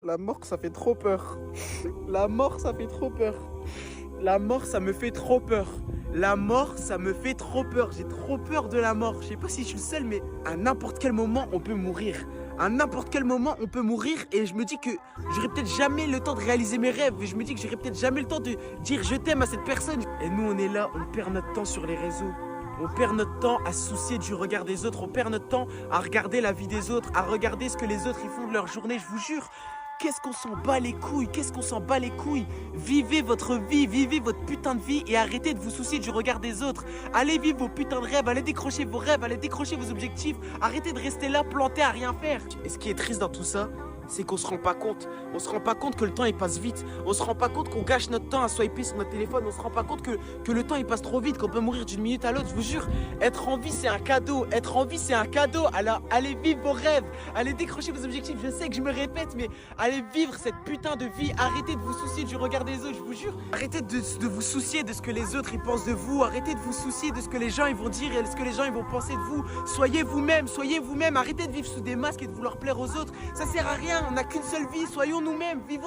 La mort, ça fait trop peur. La mort, ça fait trop peur. La mort, ça me fait trop peur. La mort, ça me fait trop peur. J'ai trop peur de la mort. Je sais pas si je suis le seul, mais à n'importe quel moment, on peut mourir. À n'importe quel moment, on peut mourir. Et je me dis que j'aurai peut-être jamais le temps de réaliser mes rêves. Et je me dis que j'aurai peut-être jamais le temps de dire je t'aime à cette personne. Et nous, on est là, on perd notre temps sur les réseaux. On perd notre temps à se soucier du regard des autres. On perd notre temps à regarder la vie des autres, à regarder ce que les autres ils font de leur journée. Je vous jure, qu'est-ce qu'on s'en bat les couilles? Qu'est-ce qu'on s'en bat les couilles? Vivez votre vie, vivez votre putain de vie et arrêtez de vous soucier du regard des autres. Allez vivre vos putains de rêves, allez décrocher vos rêves, allez décrocher vos objectifs. Arrêtez de rester là planté à rien faire. Et ce qui est triste dans tout ça, c'est qu'on se rend pas compte. On se rend pas compte que le temps il passe vite. On se rend pas compte qu'on gâche notre temps à swiper sur notre téléphone. On se rend pas compte que le temps il passe trop vite, qu'on peut mourir d'une minute à l'autre. Je vous jure, être en vie c'est un cadeau. Être en vie c'est un cadeau. Alors allez vivre vos rêves. Allez décrocher vos objectifs. Je sais que je me répète, mais allez vivre cette putain de vie. Arrêtez de vous soucier du regard des autres, je vous jure. Arrêtez de vous soucier de ce que les autres ils pensent de vous. Arrêtez de vous soucier de ce que les gens ils vont dire et de ce que les gens ils vont penser de vous. Soyez vous-même, soyez vous-même. Arrêtez de vivre sous des masques et de vouloir plaire aux autres. Ça sert à rien. On n'a qu'une seule vie. Soyons nous-mêmes. Vivons